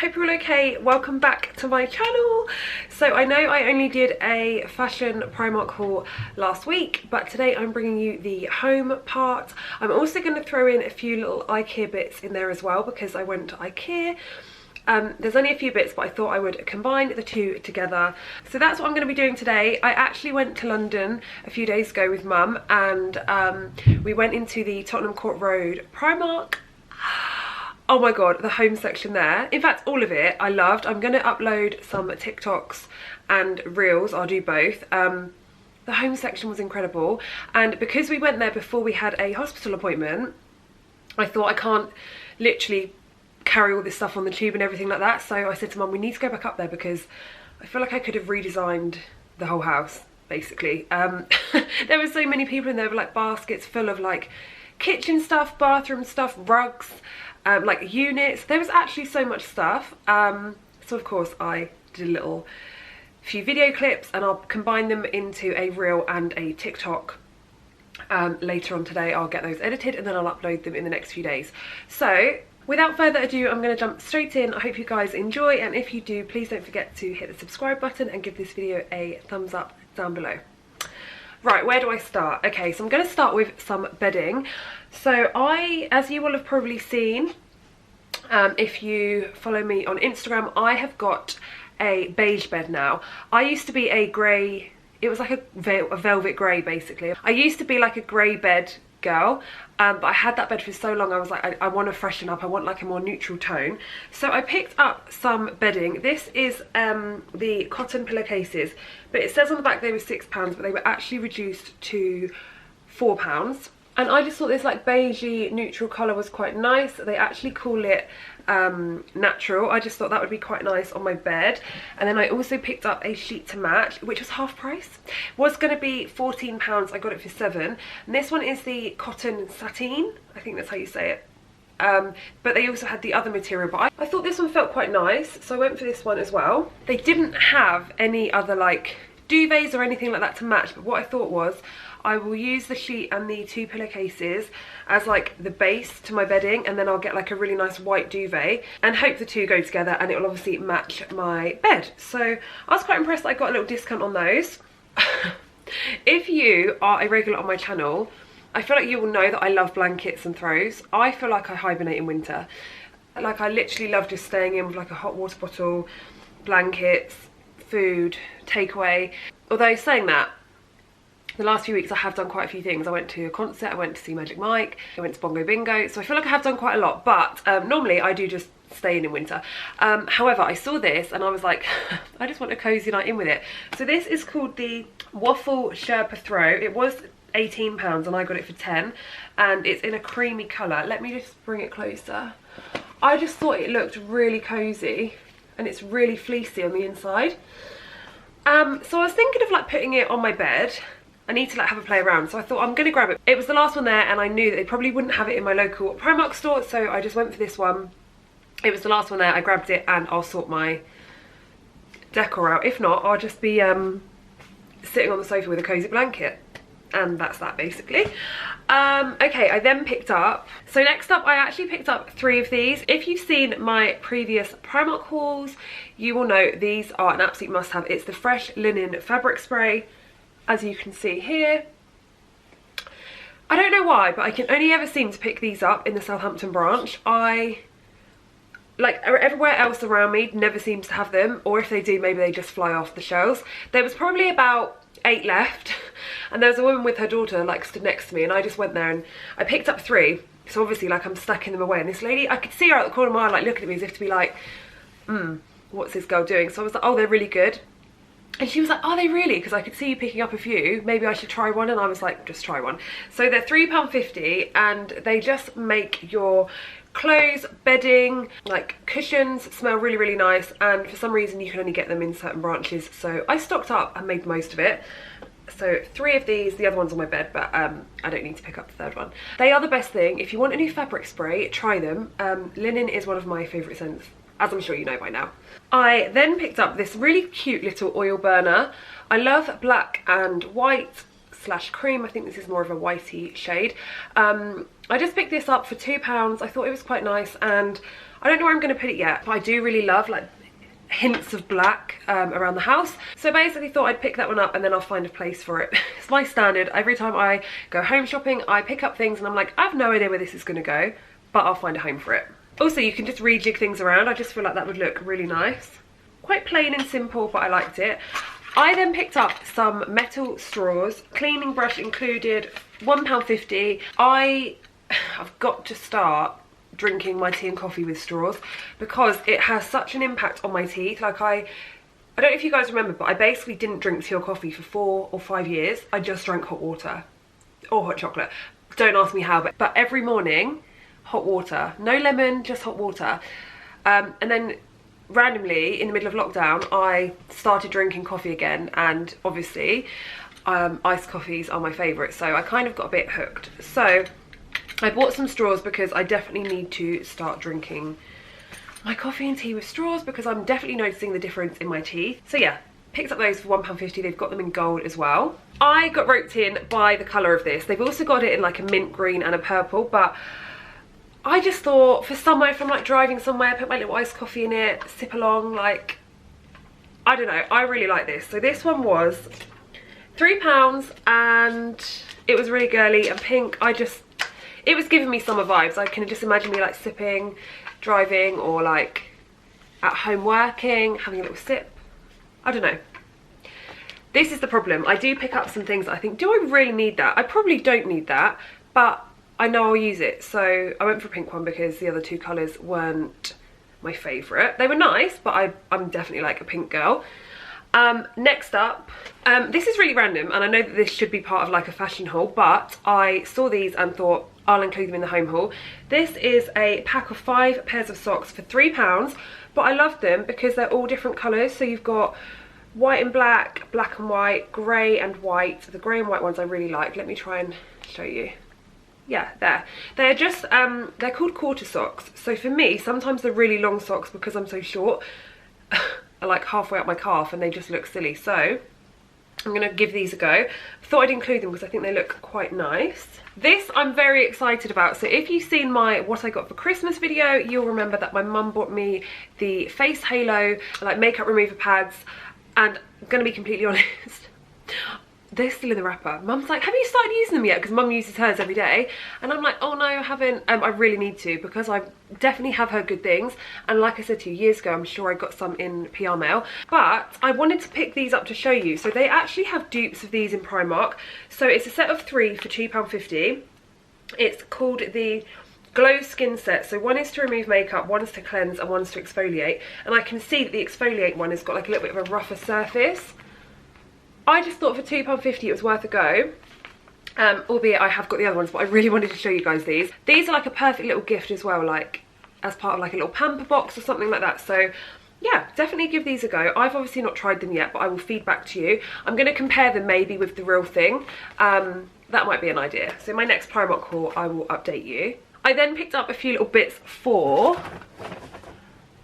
hope you're all okay. Welcome back to my channel. So I know I only did a fashion Primark haul last week, but today I'm bringing you the home part. I'm also going to throw in a few little IKEA bits in there as well because I went to IKEA. There's only a few bits, but I thought I would combine the two together. So that's what I'm going to be doing today. I actually went to London a few days ago with Mum, and we went into the Tottenham Court Road Primark. Oh my god, the home section there. In fact, all of it I loved. I'm going to upload some TikToks and Reels. I'll do both. The home section was incredible. And because we went there before we had a hospital appointment, I thought I can't literally carry all this stuff on the tube and everything like that. So I said to Mum, we need to go back up there because I feel like I could have redesigned the whole house, basically. There were so many people in there with like baskets full of like kitchen stuff, bathroom stuff, rugs, like units. There was actually so much stuff. So of course I did a few video clips, and I'll combine them into a reel and a TikTok later on today. I'll get those edited and then I'll upload them in the next few days. So without further ado, I'm going to jump straight in. I hope you guys enjoy, and if you do, please don't forget to hit the subscribe button and give this video a thumbs up down below. Right, where do I start? Okay, so I'm going to start with some bedding. So as you will have probably seen, if you follow me on Instagram, I have got a beige bed now. I used to be a grey, it was like a velvet grey basically. I used to be like a grey bed girl, but I had that bed for so long I was like, I want to freshen up, I want like a more neutral tone. So I picked up some bedding. This is the cotton pillowcases, but it says on the back they were £6, but they were actually reduced to £4. And I just thought this like beigey neutral colour was quite nice. They actually call it natural. I just thought that would be quite nice on my bed. And then I also picked up a sheet to match, which was half price. Was going to be £14, I got it for £7. And this one is the cotton sateen, I think that's how you say it. But they also had the other material, but I thought this one felt quite nice, so I went for this one as well. They didn't have any other like duvets or anything like that to match, but what I thought was I will use the sheet and the two pillowcases as like the base to my bedding, and then I'll get like a really nice white duvet and hope the two go together and it will obviously match my bed. So I was quite impressed that I got a little discount on those. If you are a regular on my channel, I feel like you will know that I love blankets and throws. I feel like I hibernate in winter. Like I literally love just staying in with like a hot water bottle, blankets, food, takeaway. Although saying that, the last few weeks I have done quite a few things. I went to a concert, I went to see Magic Mike, I went to Bongo Bingo, so I feel like I have done quite a lot, but normally I do just stay in winter. However, I saw this and I was like, I just want a cozy night in with it. So this is called the Waffle Sherpa Throw. It was £18 and I got it for 10, and it's in a creamy colour. Let me just bring it closer. I just thought it looked really cozy, and it's really fleecy on the inside. So I was thinking of like putting it on my bed. I need to like have a play around, so I thought I'm gonna grab it. It was the last one there, and I knew that they probably wouldn't have it in my local Primark store, so I just went for this one. It was the last one there, I grabbed it, and I'll sort my decor out. If not, I'll just be sitting on the sofa with a cozy blanket. And that's that basically. Okay, I then picked up, so next up I actually picked up 3 of these. If you've seen my previous Primark hauls, you will know these are an absolute must have. It's the Fresh Linen Fabric Spray, as you can see here. I don't know why, but I can only ever seem to pick these up in the Southampton branch. Like everywhere else around me never seems to have them, or if they do, maybe they just fly off the shelves. There was probably about 8 left, and there was a woman with her daughter like stood next to me, and I just went there and I picked up 3. So obviously like I'm stacking them away, and this lady, I could see her out the corner of my eye like looking at me as if to be like, what's this girl doing? So I was like, oh, they're really good. And she was like, are they really? Because I could see you picking up a few. Maybe I should try one. And I was like, just try one. So they're £3.50, and they just make your clothes, bedding, like cushions smell really, really nice. And for some reason you can only get them in certain branches. So I stocked up and made the most of it. So 3 of these, the other one's on my bed, but I don't need to pick up the 3rd one. They are the best thing. If you want a new fabric spray, try them. Linen is one of my favourite scents, as I'm sure you know by now. I then picked up this really cute little oil burner. I love black and white / cream. I think this is more of a whitey shade. I just picked this up for £2. I thought it was quite nice, and I don't know where I'm going to put it yet, but I do really love like hints of black around the house. So basically thought I'd pick that one up and then I'll find a place for it. It's my standard. Every time I go home shopping, I pick up things and I'm like, I have no idea where this is going to go, but I'll find a home for it. Also, you can just rejig things around. I just feel like that would look really nice. Quite plain and simple, but I liked it. I then picked up some metal straws, cleaning brush included, £1.50. I've got to start drinking my tea and coffee with straws because it has such an impact on my teeth. Like I don't know if you guys remember, but I basically didn't drink tea or coffee for 4 or 5 years. I just drank hot water or hot chocolate. Don't ask me how, but every morning, hot water. No lemon, just hot water. And then randomly, in the middle of lockdown, I started drinking coffee again, and obviously iced coffees are my favourite, so I kind of got a bit hooked. So I bought some straws because I definitely need to start drinking my coffee and tea with straws because I'm definitely noticing the difference in my teeth. So yeah, picked up those for £1.50. They've got them in gold as well. I got roped in by the colour of this. They've also got it in like a mint green and a purple, but I just thought for somewhere, if I'm like driving somewhere, put my little iced coffee in it, sip along, like, I don't know, I really like this. So this one was £3 and it was really girly and pink. It was giving me summer vibes. I can just imagine me like sipping, driving, or like at home working, having a little sip. I don't know. This is the problem. I do pick up some things that I think, do I really need that? I probably don't need that, but I know I'll use it. So I went for a pink one because the other two colours weren't my favourite. They were nice, but I'm definitely like a pink girl. Next up, this is really random, and I know that this should be part of like a fashion haul, but I saw these and thought I'll include them in the home haul. This is a pack of 5 pairs of socks for £3, but I love them because they're all different colours. So you've got white and black, black and white, grey and white. So the grey and white ones I really like. Let me try and show you. Yeah, there. They're just, they're called quarter socks. So for me, sometimes the really long socks, because I'm so short, are like halfway up my calf and they just look silly. So I'm going to give these a go. Thought I'd include them because I think they look quite nice. This I'm very excited about. So if you've seen my what I got for Christmas video, you'll remember that my mum bought me the face halo, like makeup remover pads, and I'm going to be completely honest, they're still in the wrapper. Mum's like, have you started using them yet? Because Mum uses hers every day. And I'm like, oh no, I haven't. I really need to, because I definitely have heard good things. And like I said to you years ago, I'm sure I got some in PR mail. But I wanted to pick these up to show you. So they actually have dupes of these in Primark. So it's a set of 3 for £2.50. It's called the Glow Skin Set. So one is to remove makeup, one's to cleanse, and one's to exfoliate. And I can see that the exfoliate one has got like a little bit of a rougher surface. I just thought for £2.50 it was worth a go, albeit I have got the other ones, but I really wanted to show you guys these. These are like a perfect little gift as well, like as part of like a little pamper box or something like that. So yeah, definitely give these a go. I've obviously not tried them yet, but I will feed back to you. I'm going to compare them maybe with the real thing. That might be an idea. So my next Primark haul, I will update you. I then picked up a few little bits for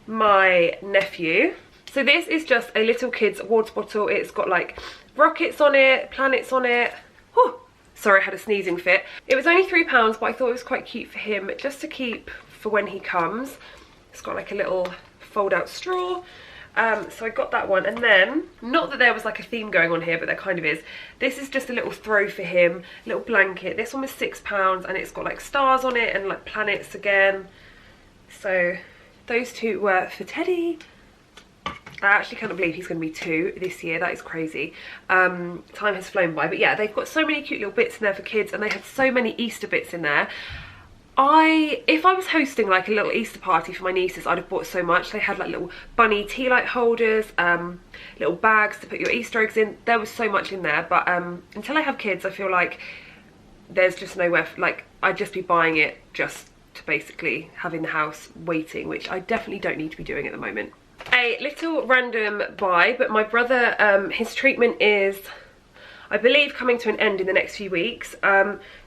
my nephew. So this is just a little kid's water bottle. It's got like rockets on it, planets on it. Whew. Sorry, I had a sneezing fit. It was only £3, but I thought it was quite cute for him, just to keep for when he comes. It's got like a little fold out straw. So I got that one. And then, not that there was like a theme going on here, but there kind of is. This is just a little throw for him, little blanket. This one was £6 and it's got like stars on it and like planets again. So those two were for Teddy. I actually can't believe he's going to be 2 this year. That is crazy. Time has flown by. But yeah, they've got so many cute little bits in there for kids, and they had so many Easter bits in there. If I was hosting like a little Easter party for my nieces, I'd have bought so much. They had like little bunny tea light holders, little bags to put your Easter eggs in. There was so much in there, but until I have kids, I feel like there's just nowhere, like I'd just be buying it just to basically have in the house waiting, which I definitely don't need to be doing at the moment. A little random buy, but my brother, his treatment is, I believe, coming to an end in the next few weeks.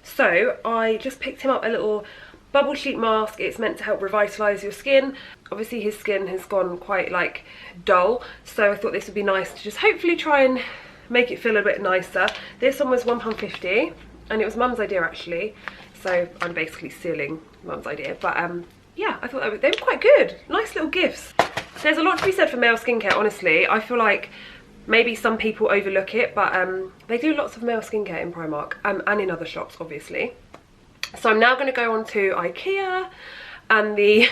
So I just picked him up a little bubble sheet mask. It's meant to help revitalise your skin. Obviously his skin has gone quite like dull, so I thought this would be nice to just hopefully try and make it feel a bit nicer. This one was £1.50 and it was Mum's idea actually, so I'm basically stealing Mum's idea, but yeah, I thought they were quite good. Nice little gifts. There's a lot to be said for male skincare, honestly. I feel like maybe some people overlook it, but they do lots of male skincare in Primark and in other shops, obviously. So I'm now going to go on to IKEA and the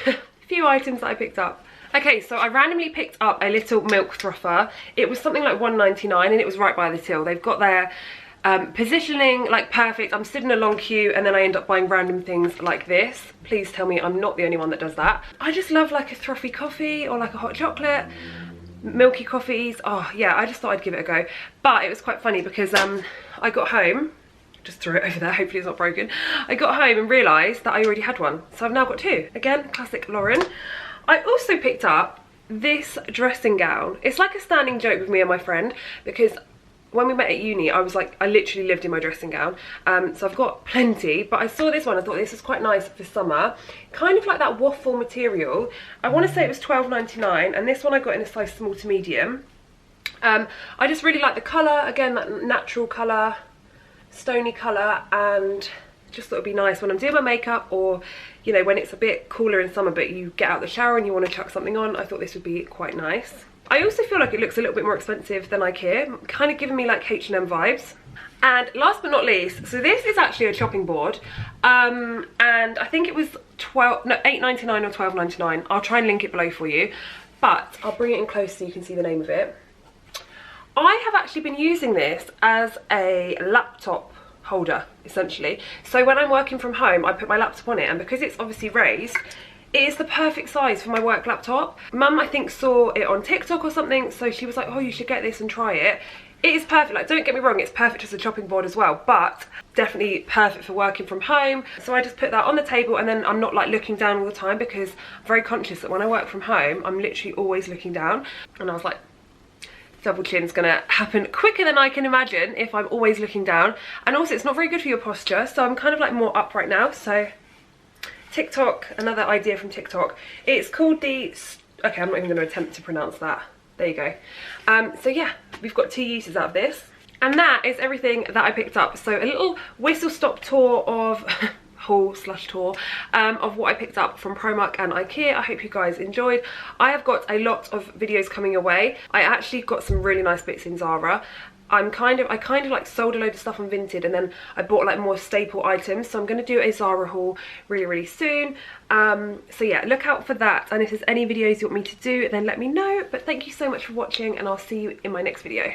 few items that I picked up. Okay, so I randomly picked up a little milk frother. It was something like £1.99 and it was right by the till. They've got their positioning like perfect. I'm stood in a long queue and then I end up buying random things like this. Please tell me I'm not the only one that does that. I just love like a frothy coffee or like a hot chocolate. Milky coffees. Oh yeah, I just thought I'd give it a go. But it was quite funny because I got home, just threw it over there, hopefully it's not broken. I got home and realised that I already had one. So I've now got two. Again, classic Lauren. I also picked up this dressing gown. It's like a standing joke with me and my friend because when we met at uni, I was like, I literally lived in my dressing gown. So I've got plenty, but I saw this one, I thought this is quite nice for summer. Kind of like that waffle material. I want to say it was £12.99 and this one I got in a size small to medium. I just really like the colour, again, that natural colour, stony colour, and just thought it'd be nice when I'm doing my makeup or, you know, when it's a bit cooler in summer but you get out the shower and you want to chuck something on. I thought this would be quite nice. I also feel like it looks a little bit more expensive than IKEA, kind of giving me like H&M vibes. And last but not least, so this is actually a chopping board, and I think it was £8.99 or £12.99. I'll try and link it below for you, but I'll bring it in close so you can see the name of it. I have actually been using this as a laptop holder, essentially. So when I'm working from home, I put my laptop on it, and because it's obviously raised, it is the perfect size for my work laptop. Mum, I think, saw it on TikTok or something, so she was like, oh, you should get this and try it. It is perfect, like, don't get me wrong, it's perfect as a chopping board as well, but definitely perfect for working from home. So I just put that on the table, and then I'm not like looking down all the time because I'm very conscious that when I work from home, I'm literally always looking down. And I was like, double chin's gonna happen quicker than I can imagine if I'm always looking down. And also it's not very good for your posture, so I'm kind of like more upright now. So TikTok, another idea from TikTok. It's called the, okay, I'm not even going to attempt to pronounce that. There you go. So yeah, we've got 2 uses out of this. And that is everything that I picked up. So a little whistle-stop tour of, haul/tour, of what I picked up from Primark and IKEA. I hope you guys enjoyed. I have got a lot of videos coming your way. I actually got some really nice bits in Zara. I kind of like sold a load of stuff on Vinted, and then I bought like more staple items, so I'm going to do a Zara haul really soon. So yeah, look out for that, and if there's any videos you want me to do, then let me know. But thank you so much for watching, and I'll see you in my next video.